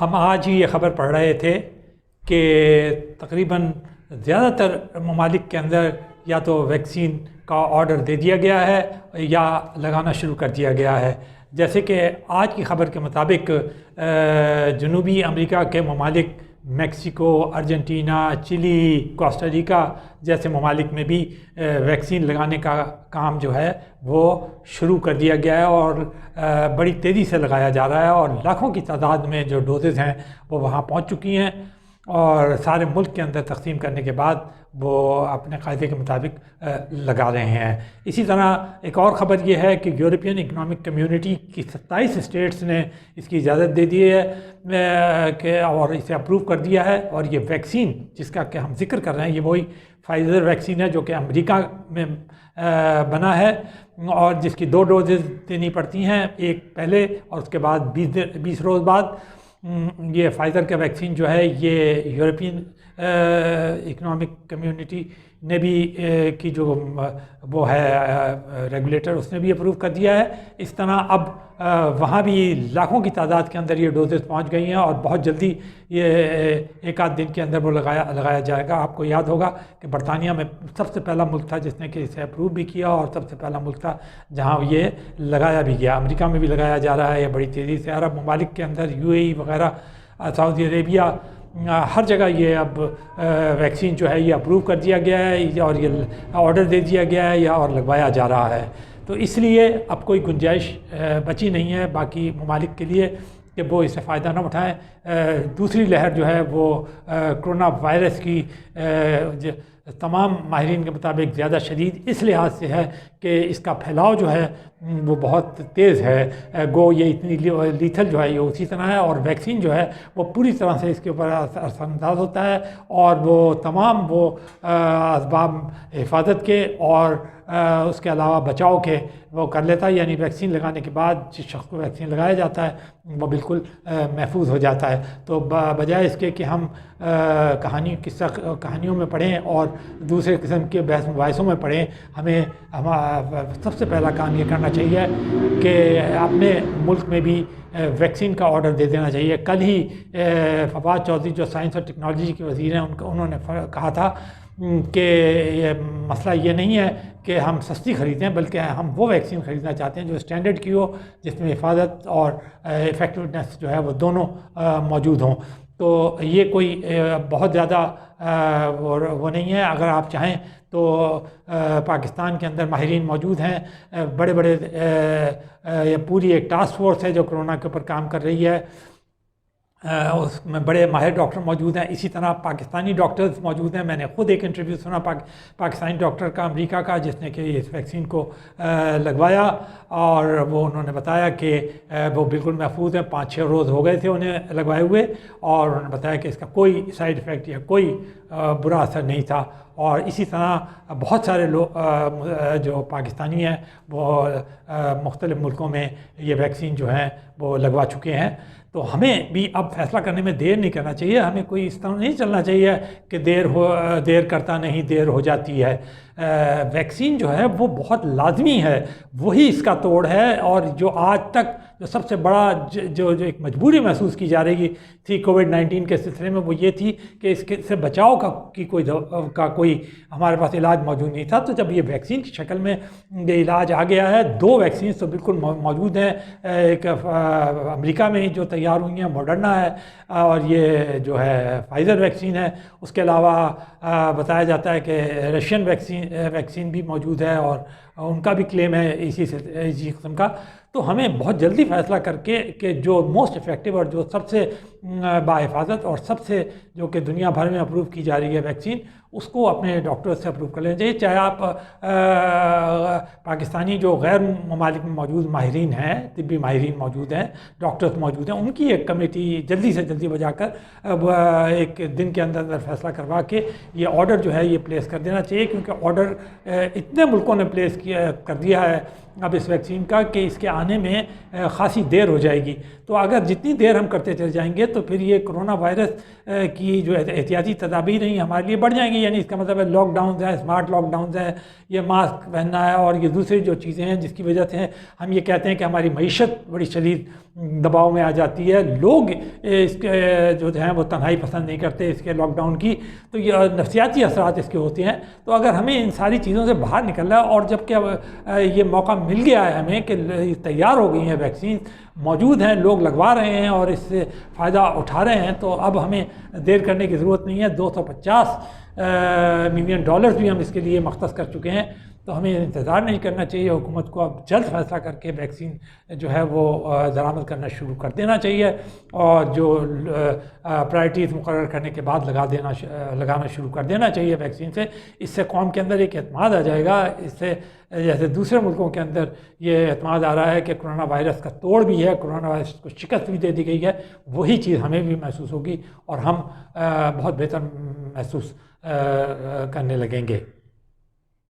ہم آج ہی یہ خبر پڑھ رہے تھے کہ تقریباً زیادہ تر ممالک کے اندر یا تو ویکسین کا آرڈر دے دیا گیا ہے یا لگانا شروع کر دیا گیا ہے. جیسے کہ آج کی خبر کے مطابق جنوبی امریکہ کے ممالک میکسیکو، ارجنٹینا، چلی، کوسٹاریکا جیسے ممالک میں بھی ویکسین لگانے کا کام جو ہے وہ شروع کر دیا گیا ہے اور بڑی تیزی سے لگایا جا رہا ہے، اور لاکھوں کی تعداد میں جو ڈوزز ہیں وہ وہاں پہنچ چکی ہیں اور سارے ملک کے اندر تقسیم کرنے کے بعد وہ اپنے قاعدے کے مطابق لگا رہے ہیں. اسی طرح ایک اور خبر یہ ہے کہ یورپین اکنامک کمیونٹی کی 27 اسٹیٹس نے اس کی اجازت دے دی ہے کہ اور اسے اپروو کر دیا ہے، اور یہ ویکسین جس کا کہ ہم ذکر کر رہے ہیں یہ وہی فائزر ویکسین ہے جو کہ امریکہ میں بنا ہے اور جس کی 2 ڈوزز دینی پڑتی ہیں، ایک پہلے اور اس کے بعد 20 روز بعد. یہ فائزر کا ویکسین جو ہے یہ یورپین اکنامک کمیونٹی نے بھی کی جو وہ ہے ریگولیٹر اس نے بھی اپروو کر دیا ہے. اس طرح اب وہاں بھی لاکھوں کی تعداد کے اندر یہ ڈوزز پہنچ گئی ہیں اور بہت جلدی یہ ایک آدھ دن کے اندر وہ لگایا جائے گا. آپ کو یاد ہوگا کہ برطانیہ میں سب سے پہلا ملک تھا جس نے کہ اسے اپروو بھی کیا اور سب سے پہلا ملک تھا جہاں یہ لگایا بھی گیا. امریکہ میں بھی لگایا جا رہا ہے یہ بڑی تیزی سے. عرب ممالک کے اندر UAE وغیرہ، سعودی عربیہ، ہر جگہ یہ اب ویکسین جو ہے یہ اپروو کر دیا گیا ہے اور یہ آرڈر دے دیا گیا ہے اور لگوایا جا رہا ہے. تو اس لیے اب کوئی گنجائش بچی نہیں ہے باقی ممالک کے لیے کہ وہ اس سے فائدہ نہ اٹھائیں. دوسری لہر جو ہے وہ کرونا وائرس کی تمام ماہرین کے مطابق زیادہ شدید اس لحاظ سے ہے کہ اس کا پھیلاؤ جو ہے وہ بہت تیز ہے. گو یہ اتنی لیتھل جو ہے یہ اسی طرح ہے، اور ویکسین جو ہے وہ پوری طرح سے اس کے اوپر اثر انداز ہوتا ہے اور وہ تمام وہ اسباب حفاظت کے اور اس کے علاوہ بچاؤ کے وہ کر لیتا ہے. یعنی ویکسین لگانے کے بعد جس شخص کو ویکسین لگایا جاتا ہے وہ بالکل محفوظ ہو جاتا ہے. تو بجائے اس کے کہ ہم کہانیوں میں پڑھیں اور دوسرے قسم کے بحث مباحثوں میں پڑھیں، ہمیں سب سے پہلا کام یہ کرنا چاہیے کہ اپنے ملک میں بھی ویکسین کا آرڈر دے دینا چاہیے. کل ہی فواد چودھری جو سائنس اور ٹیکنالوجی کے وزیر ہیں انہوں نے کہا تھا کہ یہ مسئلہ یہ نہیں ہے کہ ہم سستی خریدیں بلکہ ہم وہ ویکسین خریدنا چاہتے ہیں جو اسٹینڈرڈ کی ہو، جس میں حفاظت اور ایفیکٹونیس جو ہے وہ دونوں موجود ہوں. تو یہ کوئی بہت زیادہ وہ نہیں ہے. اگر آپ چاہیں تو پاکستان کے اندر ماہرین موجود ہیں، بڑے بڑے پوری ایک ٹاسک فورس ہے جو کرونا کے اوپر کام کر رہی ہے، اس میں بڑے ماہر ڈاکٹر موجود ہیں. اسی طرح پاکستانی ڈاکٹرز موجود ہیں. میں نے خود ایک انٹرویو سنا پاکستانی ڈاکٹر کا امریکہ کا جس نے کہ اس ویکسین کو لگوایا اور وہ انہوں نے بتایا کہ وہ بالکل محفوظ ہیں. 5-6 روز ہو گئے تھے انہیں لگوائے ہوئے اور انہوں نے بتایا کہ اس کا کوئی سائیڈ افیکٹ یا کوئی برا اثر نہیں تھا. اور اسی طرح بہت سارے لوگ جو پاکستانی ہیں وہ مختلف ملکوں میں یہ ویکسین جو ہیں وہ لگوا چکے ہیں. تو ہمیں بھی اب فیصلہ کرنے میں دیر نہیں کرنا چاہیے. ہمیں کوئی اس طرح نہیں چلنا چاہیے کہ دیر کرتا نہیں دیر ہو جاتی ہے. ویکسین جو ہے وہ بہت لازمی ہے، وہی اس کا توڑ ہے. اور جو آج تک جو سب سے بڑا جو ایک مجبوری محسوس کی جا رہی تھی کووڈ-19 کے سلسلے میں وہ یہ تھی کہ اس سے بچاؤ کا کوئی ہمارے پاس علاج موجود نہیں تھا. تو جب یہ ویکسین کی شکل میں یہ علاج آ گیا ہے، 2 ویکسینز تو بالکل موجود ہیں. ایک امریکہ میں جو تیار ہوئی ہیں موڈرنا ہے اور یہ جو ہے فائزر ویکسین ہے. اس کے علاوہ بتایا جاتا ہے کہ رشین ویکسین بھی موجود ہے اور ان کا بھی کلیم ہے اسی قسم کا. تو ہمیں بہت جلدی فیصلہ کر کے کہ جو موسٹ افیکٹو اور جو سب سے باحفاظت اور سب سے جو کہ دنیا بھر میں اپروو کی جا رہی ہے ویکسین، اس کو اپنے ڈاکٹر سے اپروو کر لینا چاہیے. چاہے آپ پاکستانی جو غیر ممالک میں موجود ماہرین ہیں، طبی ماہرین موجود ہیں، ڈاکٹرز موجود ہیں، ان کی ایک کمیٹی جلدی سے جلدی بجا کر ایک دن کے اندر فیصلہ کروا کے یہ آرڈر جو ہے یہ پلیس کر دینا چاہیے. کیونکہ آرڈر اتنے ملکوں نے پلیس کر دیا ہے اب اس ویکسین کا کہ اس کے آنے میں خاصی دیر ہو جائے گی. تو اگر جتنی دیر ہم کرتے چلے جائیں گے تو پھر یہ کرونا وائرس کی جو احتیاطی تدابیر ہیں ہمارے لیے بڑھ جائیں گی. یعنی اس کا مطلب ہے لاک ڈاؤنز ہیں، اسمارٹ لاک ڈاؤنز ہیں، یہ ماسک پہننا ہے اور یہ دوسری جو چیزیں ہیں جس کی وجہ سے ہم یہ کہتے ہیں کہ ہماری معیشت بڑی شدید دباؤ میں آ جاتی ہے. لوگ اس کے جو ہیں وہ تنہائی پسند نہیں کرتے اس کے لاک ڈاؤن کی, تو یہ نفسیاتی اثرات اس کے ہوتے ہیں. تو اگر ہمیں ان ساری چیزوں سے باہر نکلنا ہے, اور جب کہ یہ موقع مل گیا ہے ہمیں کہ تیار ہو گئی ہیں ویکسین, موجود ہیں, لوگ لگوا رہے ہیں اور اس سے فائدہ اٹھا رہے ہیں, تو اب ہمیں دیر کرنے کی ضرورت نہیں ہے. $250 ملین بھی ہم اس کے لیے مختص کر چکے ہیں. تو ہمیں انتظار نہیں کرنا چاہیے, حکومت کو اب جلد فیصلہ کر کے ویکسین جو ہے وہ درآمد کرنا شروع کر دینا چاہیے, اور جو پرائرٹیز مقرر کرنے کے بعد لگانا شروع کر دینا چاہیے ویکسین سے. اس سے قوم کے اندر ایک اعتماد آ جائے گا. اس سے جیسے دوسرے ملکوں کے اندر یہ اعتماد آ رہا ہے کہ کرونا وائرس کا توڑ بھی ہے, کرونا وائرس کو شکست بھی دے دی گئی ہے, وہی چیز ہمیں بھی محسوس ہوگی اور ہم بہت بہتر محسوس کرنے لگیں گے.